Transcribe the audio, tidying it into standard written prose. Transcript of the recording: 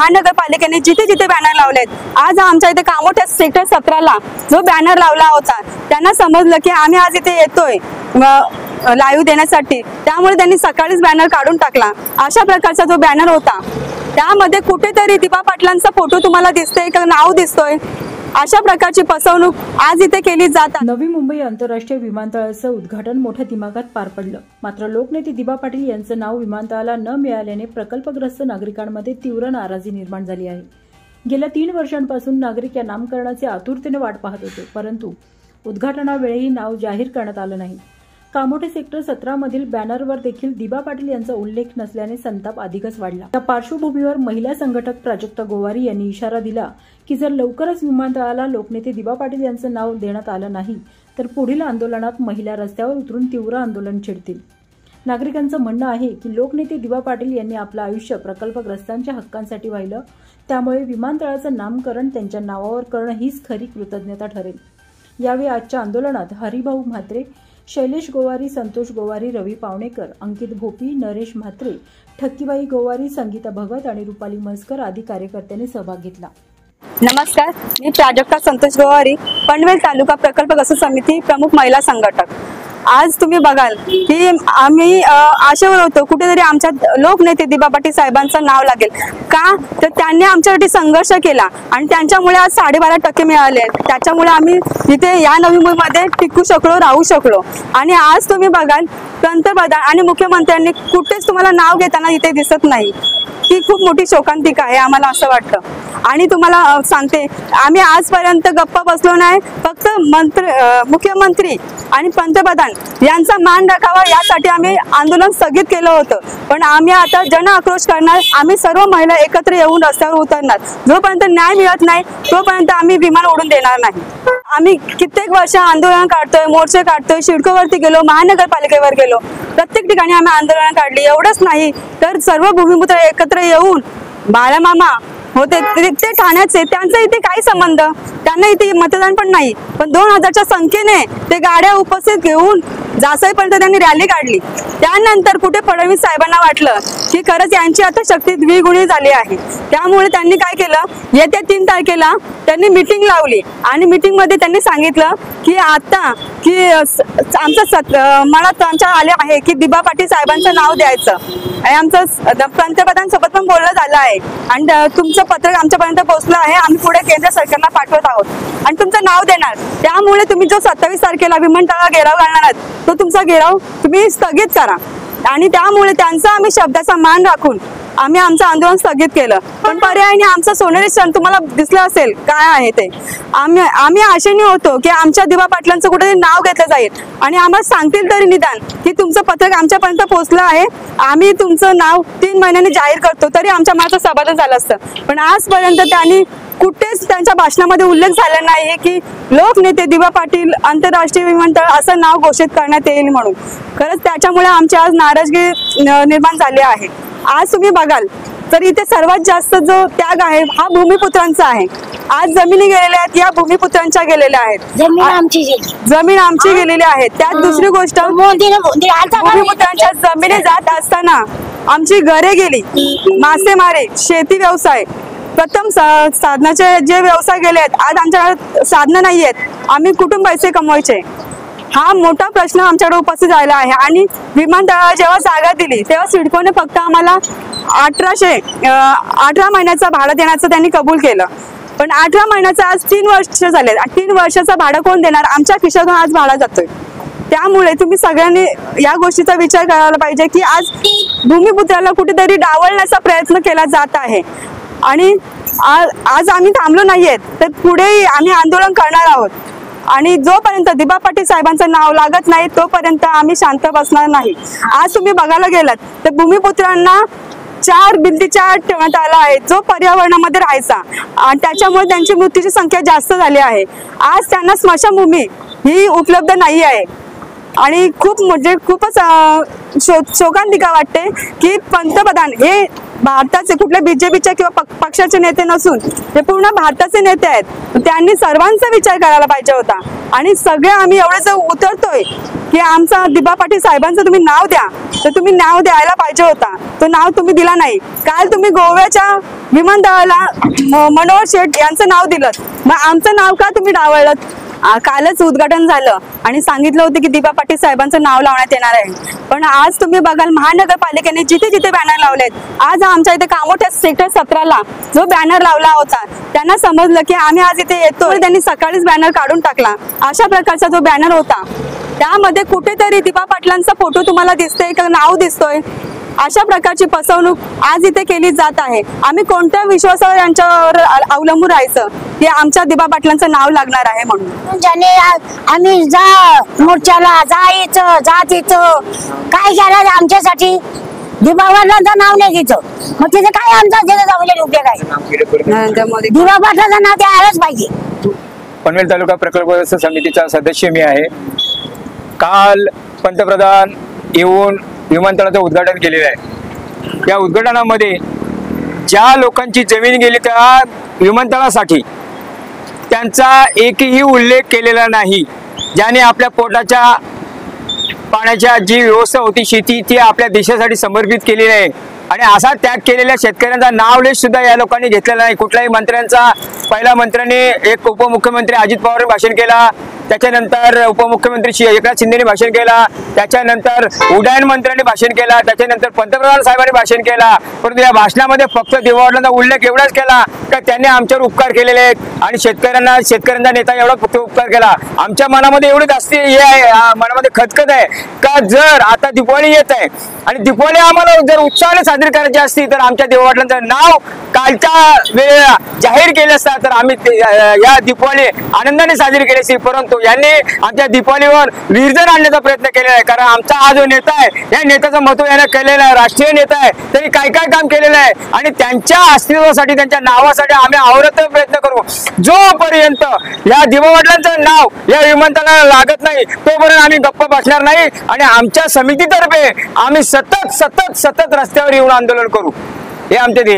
महानगरपालिकेने जिथे जिथे बॅनर लावलेत, आज आमच्या इथे कामोठ्या सेक्टर 17ला जो बॅनर लावला होता त्यांना समजलं की आम्ही आज इथे येतोय लाईव्ह देण्यासाठी, त्यामुळे त्यांनी सकाळीच बॅनर काढून टाकला। अशा प्रकारचा जो बॅनर होता त्यामध्ये कुठेतरी दिबा पाटलांचा फोटो तुम्हाला दिसतोय का, नाव दिसतोय, अशा प्रकारची फसवणूक आज इथे केली जात आहे। नवी मुंबई आंतरराष्ट्रीय विमानतळाचं उद्घाटन मोठ्या दिमागात पार पडलं, मात्र लोकनेते दिबा पाटील यांचं नाव विमानतळाला न मिळाल्याने प्रकल्पग्रस्त नागरिकांमध्ये तीव्र नाराजी निर्माण झाली आहे। गेल्या 3 वर्षांपासून नागरिक या नामकरणाचे आतुरतेने वाट पाहत होते, परंतु उद्घाटनावेळी नाव जाहीर करण्यात आलं नाही। कामोठे सेक्टर 17 मधील बॅनरवर देखील दिबा पाटील यांचा उल्लेख नसल्याने संताप अधिकच वाढला। या पार्श्वभूमीवर महिला संघटक प्राजक्ता गोवारी यांनी इशारा दिला की जर लवकरच विमानतळाला लोकनेते दिबा पाटील यांचं नाव देण्यात आलं नाही तर पुढील आंदोलनात महिला रस्त्यावर उतरून तीव्र आंदोलन छेडतील। नागरिकांचं म्हणणं आहे की लोकनेते दिबा पाटील यांनी आपलं आयुष्य प्रकल्पग्रस्तांच्या हक्कांसाठी वाहिलं, त्यामुळे विमानतळाचं नामकरण त्यांच्या नावावर करणं हीच खरी कृतज्ञता ठरेल। यावेळी आजच्या आंदोलनात हरिभाऊ म्हात्रे, शैलेश गोवारी, संतोष गोवारी, रवी पावणेकर, अंकित भोपी, नरेश म्हात्रे, ठक्कीबाई गोवारी, संगीता भगत आणि रुपाली मस्कर आदी कार्यकर्त्यांनी सहभाग घेतला। नमस्कार, मी प्राजक्ता संतोष गोवारी, पनवेल तालुका प्रकल्पग्रस्त समिती प्रमुख महिला संघटक। आज तुम्ही बघाल की आम्ही आशेवर होतो कुठेतरी आमच्या लोकनेते दिबा पाटील साहेबांचं नाव लागेल का, तर त्यांनी आमच्यासाठी संघर्ष केला आणि त्यांच्यामुळे आज 12.5% मिळाले, त्याच्यामुळे आम्ही इथे या नवी मुंबईमध्ये टिकू शकलो, राहू शकलो। आणि आज तुम्ही बघाल पंतप्रधान आणि मुख्यमंत्र्यांनी कुठेच तुम्हाला नाव घेताना इथे दिसत नाही, ही खूप मोठी शोकांतिका आहे आम्हाला असं वाटतं। आणि तुम्हाला सांगते, आम्ही आजपर्यंत गप्प बसलो नाही, फक्त मुख्यमंत्री आणि पंतप्रधान यांचा मान राखावा यासाठी आम्ही आंदोलन स्थगित केलं होतं, पण आम्ही आता जन आक्रोश करणार, आम्ही सर्व महिला एकत्र येऊन रस्त्यावर उतरणार। जोपर्यंत न्याय मिळत नाही तोपर्यंत आम्ही विमान उडून देणार नाही। आम्ही कित्येक वर्ष आंदोलन काढतोय, मोर्चे काढतोय, सिडकोवरती गेलो, महानगरपालिकेवर गेलो, प्रत्येक ठिकाणी आम्ही आंदोलन काढली। एवढंच नाही तर सर्व भूमिपुत्र एकत्र येऊन बाळामामा होते ते ठाण्याचे, त्यांचा इथे काही संबंध, त्यांना इथे मतदान पण नाही, पण 2000च्या संख्येने ते गाड्या उपस्थित घेऊन जासाईपर्यंत त्यांनी रॅली काढली। त्यानंतर कुठे फडणवीस साहेबांना वाटलं की खरंच यांची आता शक्ती द्विगुणी झाली आहे, त्यामुळे त्यांनी काय केलं, येत्या 3 तारखेला त्यांनी मीटिंग लावली आणि मीटिंग मध्ये त्यांनी सांगितलं की आता की आमचं मनात आमच्या आले आहे की दिबा पाटील साहेबांचं नाव द्यायचं आणि आमचं पंतप्रधान सोबत पण बोलणं झालं आहे आणि तुमचं पत्रक आमच्यापर्यंत पोहोचलं आहे, आम्ही पुढे केंद्र सरकारला पाठवत आहोत आणि तुमचं नाव देणार। त्यामुळे तुम्ही जो 27 तारखेला विमानतळाला घेराव घालणार आहात तो तुमचा घेराव तुम्ही स्थगित करा। आणि त्यामुळे त्यांचा आम्ही शब्दाचा मान राखून आम्ही आमचं आंदोलन स्थगित केलं। पण पर्यायाने आमचं सोनेरी सण तुम्हाला दिसलं असेल काय आहे ते, आम्ही आशेने होतो की आमच्या दिबा पाटलांचं कुठेतरी नाव घेतलं जाईल आणि आम्हाला सांगतील तरी निदान की तुमचं पत्रक आमच्यापर्यंत पोहोचलं आहे, आम्ही तुमचं नाव 3 महिन्यांनी जाहीर करतो, तरी आमच्या मनाचं समाधान झालं असतं। पण आजपर्यंत त्यांनी कुठेच त्यांच्या भाषणामध्ये उल्लेख झाला नाही की लोकनेते दिबा पाटील आंतरराष्ट्रीय विमानतळ असं नाव घोषित करण्यात येईल म्हणून। खरंच त्याच्यामुळे आमची आज नाराजगी निर्माण झाली आहे। आज तुम्ही बघाल तर इथे सर्वात जास्त जो त्याग आहे हा भूमिपुत्रांचा आहे। आज जमिनी गेलेल्या आहेत, या भूमिपुत्रांच्या गेलेल्या आहेत, जमीन आमची गेलेली आहे। त्यात दुसरी गोष्ट, भूमिपुत्रांच्या जमिनी जात असताना आमची घरे गेली, मासेमारी, शेती व्यवसाय, प्रथम साधनाचे जे व्यवसाय गेले आहेत, आज आमच्याकडे साधनं नाही आहेत, आम्ही कुठून पैसे कमवायचे, हा मोठा प्रश्न आमच्याकडे उपस्थित झाला आहे। आणि विमानतळाला जेव्हा जागा दिली तेव्हा सिडकोने फक्त आम्हाला 18 महिन्याचं भाडं देण्याचं त्यांनी कबूल केलं, पण 18 महिन्याचं आज 3 वर्ष झाले, 3 वर्षाचं भाडं कोण देणार, आमच्या खिशातून आज भाडा जातोय। त्यामुळे तुम्ही सगळ्यांनी या गोष्टीचा विचार करायला पाहिजे की आज भूमिपुत्राला कुठेतरी डावलण्याचा प्रयत्न केला जात आहे आणि आज आम्ही थांबलो नाहीये, तर पुढेही आम्ही आंदोलन करणार आहोत आणि जोपर्यंत दिबा पाटील साहेबांचं नाव लागत नाही तोपर्यंत आम्ही शांत बसणार नाही। आज तुम्ही बघायला गेलात तर भूमिपुत्रांना 4 भिंतीच्या आत ठेवण्यात आला आहे, जो पर्यावरणामध्ये राहायचा, आणि त्याच्यामुळे त्यांची मृत्यूची संख्या जास्त झाली आहे। आज त्यांना स्मशानभूमी ही उपलब्ध नाही आहे आणि खूपच शोकांतिका वाटते की पंतप्रधान हे भारताचे कुठले बीजेपीचे किंवा पक्षाचे नेते नसून ते पूर्ण भारताचे नेते आहेत. त्यांनी सर्वांचा विचार करायला पाहिजे होता. आणि सगळे आम्ही एवढं जर उतरतोय की आमचा दिबा पाटील साहेबांचं तुम्ही नाव द्या, तर तुम्ही नाव द्यायला पाहिजे होता. तो नाव तुम्ही दिला नाही. काल तुम्ही गोव्याच्या विमानतळाला मनोहर शेठ यांचं नाव दिलं, मग आमचं नाव का तुम्ही डावळलं? कालच उद्घाटन झालं आणि सांगितलं होतं की दिबा पाटील साहेबांचं नाव लावण्यात येणार आहे. पण आज तुम्ही बघाल महानगरपालिकेने जिथे जिथे बॅनर लावलेत, आज आमच्या इथे कामोठ्या सेक्टर 17ला जो बॅनर लावला होता त्यांना समजलं की आम्ही आज इथे येतो, त्यांनी सकाळीच बॅनर काढून टाकला. अशा प्रकारचा जो बॅनर होता त्यामध्ये कुठेतरी दिबा पाटलांचा फोटो तुम्हाला दिसतोय का नाव दिसतोय, अशा प्रकारची फसवणूक आज इथे केली जात आहे. आम्ही कोणत्या विश्वासावर यांच्यावर अवलंबून राहायचं की आमच्या दिबा पाटलांचं नाव लागणार आहे म्हणून? ज्याने आम्ही जा मोर्चाला जायचं काय केलं आमच्यासाठी, दिबा पाटलांचं नाव नाही घेतो, मग तिथे काय आमचा तिथे जाऊन उपयोग आहे? दिबा पाटलांचं नाव द्यायलाच पाहिजे. पनवेल तालुका प्रकल्प समितीचा सदस्य मी आहे. काल पंतप्रधान येऊन विमानतळाचं उद्घाटन केलेलं आहे. या उद्घाटनामध्ये ज्या लोकांची जमीन गेली त्या विमानतळासाठी त्यांचा एकही उल्लेख केलेला नाही. ज्याने आपल्या पोटाच्या पाण्याच्या जी व्यवस्था होती, शेती, ती आपल्या देशासाठी समर्पित केलेली आहे. आणि असा त्याग केलेल्या शेतकऱ्यांचा नावलेश सुद्धा या लोकांनी घेतलेला नाही. कुठल्याही मंत्र्यांचा, पहिला मंत्र्याने एक उपमुख्यमंत्री अजित पवार भाषण केला, त्याच्यानंतर उपमुख्यमंत्री एकनाथ शिंदेने भाषण केला, त्याच्यानंतर उड्डाण मंत्र्यांनी भाषण केला, त्याच्यानंतर पंतप्रधान साहेबांनी भाषण केला. परंतु या भाषणामध्ये फक्त दिबा पाटलांचा उल्लेख एवढाच केला का त्यांनी आमच्यावर उपकार केलेले आहेत आणि शेतकऱ्यांचा नेता एवढा फक्त उपकार केला. आमच्या मनामध्ये एवढी जास्ती हे आहे, मनामध्ये खतखत आहे का जर आता दिवाळी येत आहे आणि दिवाळी आम्हाला जर उत्साहाने साजरी करायची असती तर आमच्या दिबा पाटलांचं नाव कालच्या वेळेला जाहीर केलं असतं तर आम्ही या दिवाळी आनंदाने साजरी केली असती. परंतु यांनी आमच्या दिवाळीवर विरजन आणण्याचा प्रयत्न केलेला आहे. कारण आमचा हा जो नेता आहे, या नेत्याचं महत्व यानं केलेलं आहे. राष्ट्रीय नेता आहे, त्यांनी काय काय काम केलेलं आहे आणि त्यांच्या अस्तित्वासाठी, त्यांच्या नावासाठी आम्ही अहोरात्र प्रयत्न करू. जोपर्यंत या दिबा पाटलांचं नाव या विमानतळाला लागत नाही तोपर्यंत आम्ही गप्प बसणार नाही. आणि आमच्या समितीतर्फे आम्ही सतत रस्त्यावर येऊन आंदोलन करू, हे आमचे ध्येय.